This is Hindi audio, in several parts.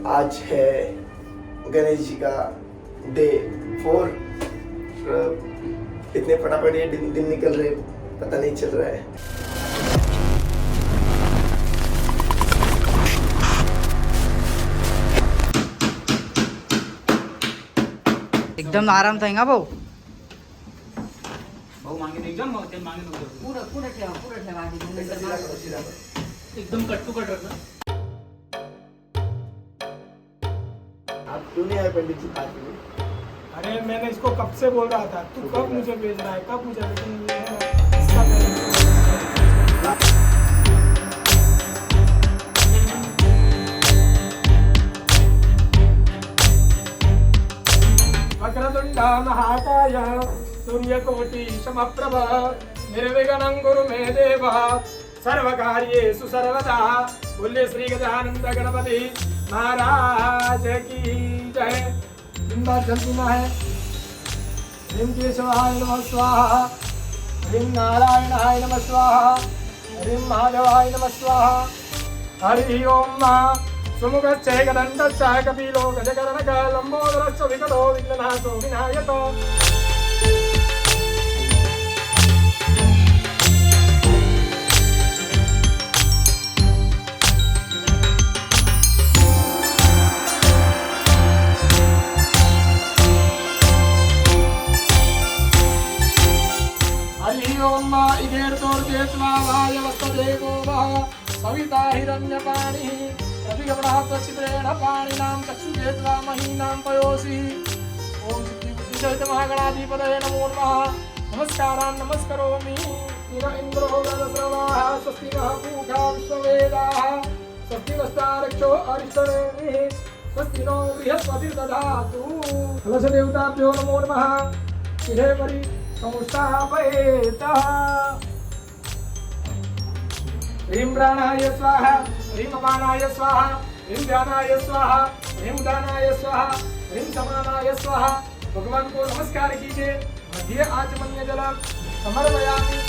आज है गणेश जी का डे 4। इतने फटाफट ये दिन निकल रहे पता नहीं चल रहा है। एकदम आराम था भाऊ। भाऊ मागे नाही जाम मग ते मागे नको पुढे ठेवा एकदम कट टू कट रखना। आप क्यों नहीं आए पंडित जी आज में? अरे मैंने इसको कब से बोल रहा था, तू कब मुझे भेज रहा है, कब मुझे वक्रतुण्डा महाकाय सूर्यकोटि समप्रभ निर्विघ्नं कुरु मे देव सर्वकार्येषु सर्वदा। बोले श्री गजानंद गणपति महाराज की जय। तीन बार जल पीना है। ह्रीं केशवाय नमः स्वाहा, ह्रीं नारायणाय नमः स्वाहा, ह्रीं माधवाय नमः स्वाहा। हरि ओम सुमुखश्च एकदन्तश्च कपिलो गजकर्णक लम्बोदरश्च विकटो विघ्ननाशो विनायको। सविता हिरण्यपाणि प्रतिगमनात्वचित्रेण पाणिनां चक्षुषेत्वा महीनां पयोषि। ओम सिद्धिबुद्धिसहित महागणाधिपतये नमो नमः। नमस्कारान् नमस्करोमि। निर इन्द्रो गणश्रवाः स्वस्ति नः पूषा विश्ववेदाः स्वस्ति नस्तारक्षो अरिष्टनेमिः स्वस्ति नो बृहस्पतिर्दधातु। कलशदेवताभ्यो नमो नमः। शिरे परि संस्थापयेतः। ह्रीं प्राणाय स्वाहा, ह्रीं अपानाय स्वाहा, ह्रीं ध्यानाय स्वाहा, ह्रीं उदानाय स्वाहा, ह्रीं समानाय स्वाहा। भगवान को नमस्कार कीजिए। मध्य आचमन्य जलम समर्पयामि।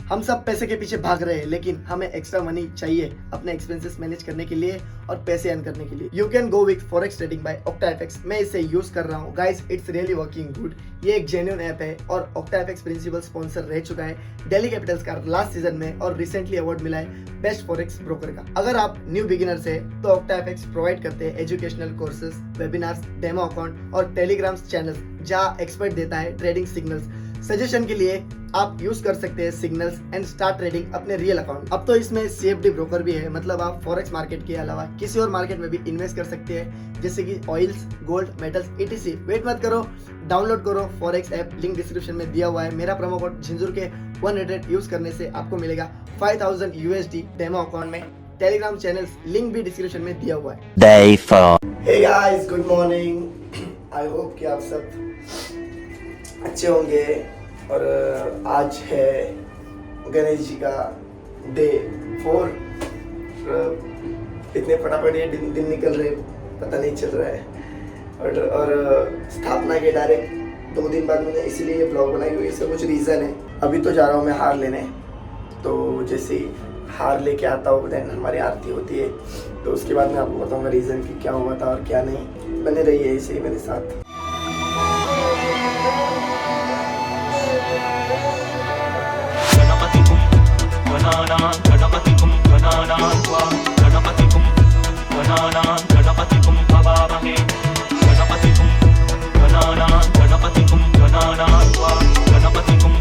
हम सब पैसे के पीछे भाग रहे हैं, लेकिन हमें एक्स्ट्रा मनी चाहिए अपने एक्सपेंसेस मैनेज करने के लिए और पैसे अर्न करने के लिए। You can go with forex trading by OctaFX। मैं इसे यूज कर रहा हूँ guys, it's really working good. ये एक जेन्युइन ऐप है और OctaFX प्रिंसिपल स्पॉन्सर रह चुका है दिल्ली कैपिटल्स का लास्ट सीजन में और रिसेंटली अवार्ड मिला है बेस्ट फॉरेक्स ब्रोकर का। अगर आप न्यू बिगिनर्स है तो OctaFX प्रोवाइड करते हैं educational courses, webinars, demo account और टेलीग्राम चैनल्स जहाँ एक्सपर्ट देता है ट्रेडिंग सिग्नल्स। सजेशन के लिए आप यूज कर सकते हैं सिग्नल्स एंड स्टार्ट ट्रेडिंग अपने रियल अकाउंट। अब तो इसमें CFD ब्रोकर भी है, मतलब आप फॉरेक्स मार्केट के अलावा किसी और मार्केट में भी इन्वेस्ट कर सकते हैं, जैसे कि oils, gold, metals etc। Wait मत करो, डाउनलोड करो फॉरेक्स ऐप। लिंक डिस्क्रिप्शन में दिया हुआ है। मेरा प्रोमो कोड झिंझुर के 100 यूज करने से आपको मिलेगा 5000 USD डेमो अकाउंट में। टेलीग्राम चैनल्स लिंक भी डिस्क्रिप्शन में दिया हुआ है। Day 4। Hey guys, good morning. I hope कि आप सब अच्छे होंगे। और आज है गणेश जी का डे 4। इतने फटाफट ये दिन निकल रहे पता नहीं चल रहा है। और स्थापना के डायरेक्ट 2 दिन बाद मैंने इसीलिए ये ब्लॉग बनाई हुई। इसका कुछ रीज़न है। अभी तो जा रहा हूँ मैं हार लेने, तो जैसे ही हार लेके आता हूँ देन हमारी आरती होती है, तो उसके बाद मैं आपको बताऊँगा रीज़न कि क्या हुआ था और क्या नहीं। बने रहिए इसे ही मेरे साथ। गणपतिकुं गणानां त्वा गणपतिकुं गणानां गणपतिकुं भवामहे गणपतिकुं गणानां त्वा गणपतिकुं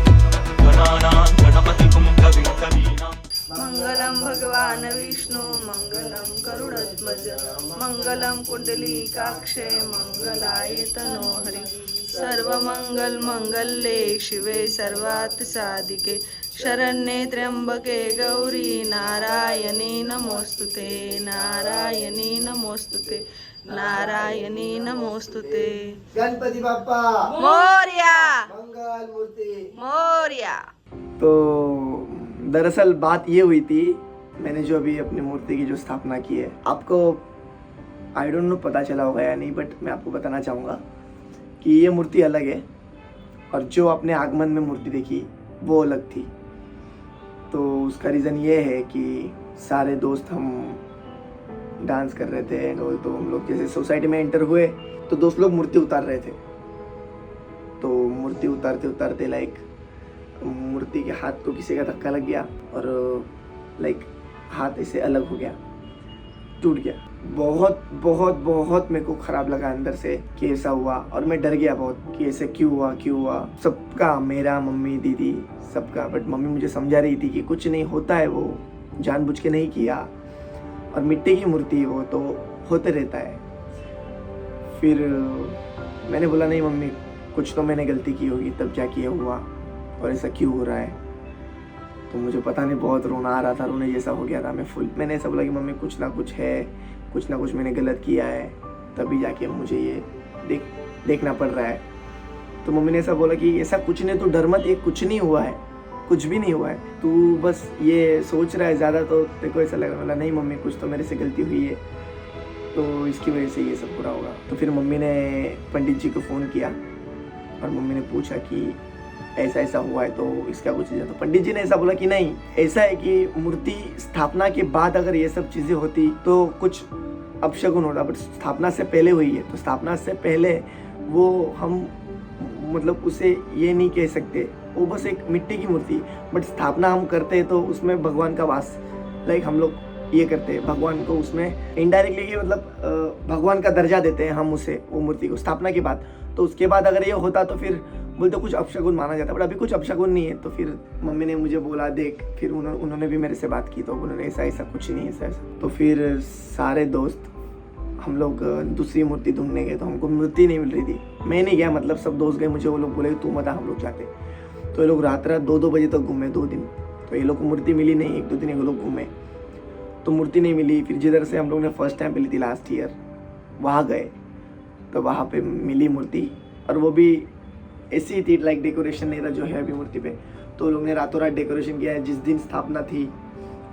गणानां गणपतिकुं कविं कवीनां। मंगलम भगवान विष्णु मंगलम गरुडध्वज मंगलम कुंडलीकाक्षे मंगलाय तनोहरि सर्वमंगल मंगल्ये शिवे सर्वार्थ साधिके शरण्ये त्र्यंबके गौरी नारायणी नमोस्तुते नारायणी नमोस्तुते नारायणी नमोस्तुते। गणपति बाप्पा मोरया मंगल मूर्ति मोरया। तो दरअसल बात ये हुई थी, मैंने जो अभी अपनी मूर्ति की जो स्थापना की है, आपको आई डोंट नो पता चला होगा या नहीं, बट मैं आपको बताना चाहूँगा कि ये मूर्ति अलग है और जो आपने आगमन में मूर्ति देखी वो अलग थी। तो उसका रीज़न ये है कि सारे दोस्त हम डांस कर रहे थे एंड ऑल, तो हम लोग जैसे सोसाइटी में एंटर हुए तो दोस्त लोग मूर्ति उतार रहे थे। तो मूर्ति उतारते उतारते लाइक मूर्ति के हाथ को किसी का धक्का लग गया और लाइक हाथ ऐसे अलग हो गया, टूट गया। बहुत बहुत बहुत मेरे को ख़राब लगा अंदर से कि ऐसा हुआ और मैं डर गया बहुत कि ऐसे क्यों हुआ सबका, मेरा, मम्मी, दीदी, सबका। बट मम्मी मुझे समझा रही थी कि कुछ नहीं होता है, वो जानबूझ के नहीं किया और मिट्टी की मूर्ति वो तो होते रहता है। फिर मैंने बोला नहीं मम्मी, कुछ तो मैंने गलती की होगी तब जाके ये हुआ और ऐसा क्यों हो रहा है। तो मुझे पता नहीं, बहुत रोना आ रहा था, रोने जैसा हो गया था मैं फुल। मैंने ऐसा बोला कि मम्मी कुछ ना कुछ है, कुछ ना कुछ मैंने गलत किया है, तभी जाके मुझे ये देखना पड़ रहा है। तो मम्मी ने ऐसा बोला कि ऐसा कुछ नहीं, तू डर मत, ये कुछ नहीं हुआ है, कुछ भी नहीं हुआ है, तू बस ये सोच रहा है ज़्यादा, तो तेरे को ऐसा लग रहा है। बोला नहीं मम्मी, कुछ तो मेरे से गलती हुई है, तो इसकी वजह से ये सब पूरा होगा। तो फिर मम्मी ने पंडित जी को फ़ोन किया और मम्मी ने पूछा कि ऐसा ऐसा हुआ है तो इसका कुछ है। तो पंडित जी ने ऐसा बोला कि नहीं, ऐसा है कि मूर्ति स्थापना के बाद अगर ये सब चीज़ें होती तो कुछ अपशगुन होता, बट स्थापना से पहले हुई है। तो स्थापना से पहले वो हम मतलब उसे ये नहीं कह सकते, वो बस एक मिट्टी की मूर्ति, बट स्थापना हम करते हैं तो उसमें भगवान का वास, लाइक हम लोग ये करते हैं भगवान को उसमें इनडायरेक्टली कि मतलब भगवान का दर्जा देते हैं हम उसे, वो मूर्ति को स्थापना के बाद। तो उसके बाद अगर ये होता तो फिर बोलते कुछ अपशगुन माना जाता, बट अभी कुछ अपशगुन नहीं है। तो फिर मम्मी ने मुझे बोला देख, फिर उन्होंने भी मेरे से बात की, तो उन्होंने ऐसा कुछ नहीं, ऐसा। तो फिर सारे दोस्त हम लोग दूसरी मूर्ति ढूंढने गए, तो हमको मूर्ति नहीं मिल रही थी। मैं नहीं गया, मतलब सब दोस्त गए, मुझे वो लोग बोले तू मत आ, हम लोग जाते। तो ये लोग रात 2-2 बजे तक घूमे 2 दिन। तो ये लोग को मूर्ति मिली नहीं, 1-2 दिन ये लोग घूमे तो मूर्ति नहीं मिली। फिर जिधर से हम लोग ने फर्स्ट टाइम मिली थी लास्ट ईयर, वहाँ गए तो वहाँ पे मिली मूर्ति, और वो भी ऐसी थी, लाइक डेकोरेशन नहीं था जो है अभी मूर्ति पे। तो लोग ने रातों रात डेकोरेशन किया है। जिस दिन स्थापना थी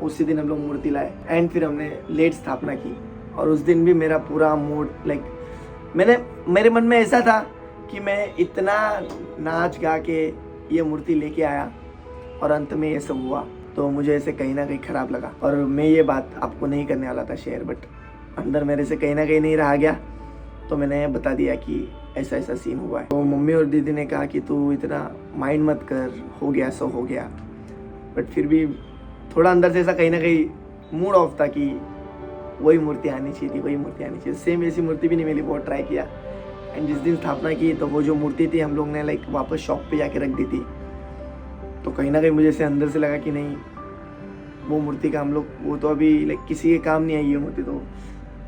उसी दिन हम लोग मूर्ति लाए एंड फिर हमने लेट स्थापना की। और उस दिन भी मेरा पूरा मूड, लाइक मेरे मन में ऐसा था कि मैं इतना नाच गा के ये मूर्ति लेके आया और अंत में ये सब हुआ, तो मुझे ऐसे कहीं ना कहीं ख़राब लगा। और मैं ये बात आपको नहीं करने वाला था शेयर, बट अंदर मेरे से कहीं ना कहीं नहीं रहा गया, तो मैंने बता दिया कि ऐसा ऐसा सीन हुआ है। तो मम्मी और दीदी ने कहा कि तू इतना माइंड मत कर, हो गया सो हो गया। बट फिर भी थोड़ा अंदर से ऐसा कहीं ना कहीं मूड ऑफ था कि वही मूर्ति आनी चाहिए थी, वही मूर्ति आनी चाहिए। सेम ऐसी मूर्ति भी नहीं मिली, बहुत ट्राई किया। एंड जिस दिन स्थापना की तो वो जो मूर्ति थी हम लोग ने लाइक वापस शॉप पे जाके रख दी थी। तो कहीं ना कहीं मुझे ऐसे अंदर से लगा कि नहीं, वो मूर्ति का हम लोग, वो तो अभी लाइक किसी के काम नहीं आई ये मूर्ति। तो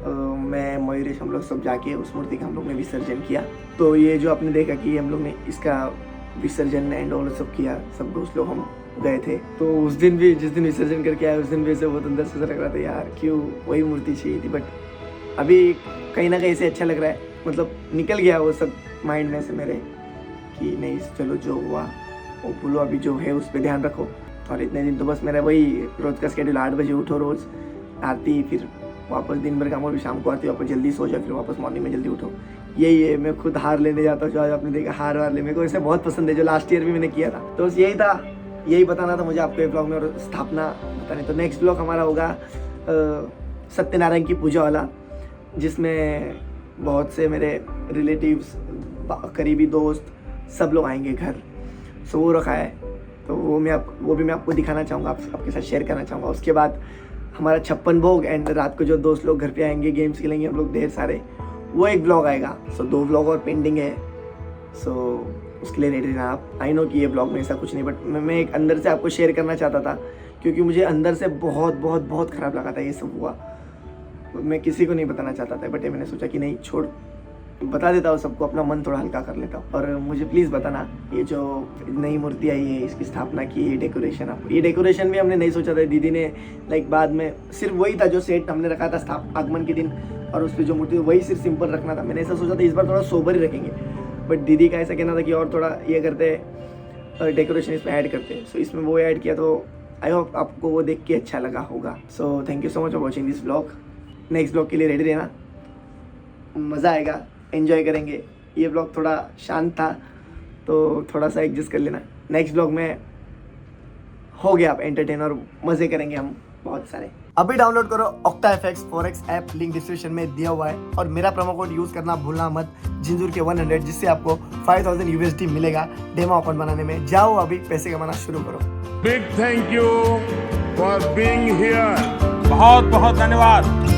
मैं, मयूरेश, हम लोग सब जाके उस मूर्ति का हम लोग ने विसर्जन किया। तो ये जो आपने देखा कि हम लोग ने इसका विसर्जन एंड ऑल सब किया, सब दोस्त लोग हम गए थे। तो उस दिन भी, जिस दिन विसर्जन करके आए, उस दिन भी ऐसे बहुत अंदर से लग रहा था यार क्यों वही मूर्ति चाहिए थी। बट अभी कहीं ना कहीं से अच्छा लग रहा है, मतलब निकल गया वो सब माइंड में से मेरे कि नहीं चलो जो हुआ वो भूलो, अभी जो है उस पर ध्यान रखो। और इतने दिन तो बस मेरा वही रोज़ का स्केड्यूल, 8 बजे उठो रोज़, आरती, फिर वापस दिन भर काम, और शाम को आती, वापस जल्दी सो जाओ, फिर वापस मॉर्निंग में जल्दी उठो। यही है। मैं खुद हार लेने जाता हूँ, जो आज आपने देखा हार वार ले, मेरे को ऐसे बहुत पसंद है, जो लास्ट ईयर भी मैंने किया था। तो बस यही था, यही बताना था मुझे आपको ये ब्लॉग में, और स्थापना बताने। तो नेक्स्ट ब्लॉग हमारा होगा सत्यनारायण की पूजा वाला, जिसमें बहुत से मेरे रिलेटिव्स, करीबी दोस्त सब लोग आएंगे घर। सो वो रखा है, तो वो भी मैं आपको दिखाना चाहूँगा, आपके साथ शेयर करना चाहूँगा। उसके बाद हमारा 56 भोग एंड रात को जो दोस्त लोग घर पे आएंगे, गेम्स खेलेंगे हम लोग ढेर सारे, वो एक ब्लॉग आएगा। सो 2 ब्लॉग और पेंडिंग है, सो उसके लिए रेडी रहना आप। आई नो कि ये ब्लॉग में ऐसा कुछ नहीं, बट मैं एक अंदर से आपको शेयर करना चाहता था, क्योंकि मुझे अंदर से बहुत बहुत बहुत ख़राब लगा था ये सब हुआ। मैं किसी को नहीं बताना चाहता था, बट मैंने सोचा कि नहीं छोड़, बता देता हूँ सबको, अपना मन थोड़ा हल्का कर लेता हूँ। और मुझे प्लीज़ बताना, ये जो नई मूर्ति आई है, इसकी स्थापना की, ये डेकोरेशन, आप ये डेकोरेशन भी हमने नहीं सोचा था, दीदी ने लाइक बाद में सिर्फ वही था जो सेट हमने रखा था आगमन के दिन, और उस पर जो मूर्ति वही सिर्फ सिंपल रखना था। मैंने ऐसा सोचा था इस बार थोड़ा सोबर ही रखेंगे, बट दीदी का ऐसा कहना था कि और थोड़ा ये करते, डेकोरेशन इसमें ऐड करते, सो इसमें वो ऐड किया। तो आई होप आपको वो देख के अच्छा लगा होगा। So thank you so much for watching this blog. Next blog के लिए रेडी रहना, मज़ा आएगा, एंजॉय करेंगे। ये ब्लॉग थोड़ा शांत था तो थोड़ा सा एडजस्ट कर लेना। नेक्स्ट ब्लॉग में हो गया आप एंटरटेन और मज़े करेंगे हम बहुत सारे। अभी डाउनलोड करो OctaFX forex app, link description में दिया हुआ है, और मेरा प्रोमो कोड यूज़ करना भूलना मत, जिंजूर के 100, जिससे आपको 5000 USD मिलेगा डेमो अकाउंट बनाने में। जाओ अभी पैसे कमाना शुरू करो। Big thank you for being here. बहुत बहुत धन्यवाद।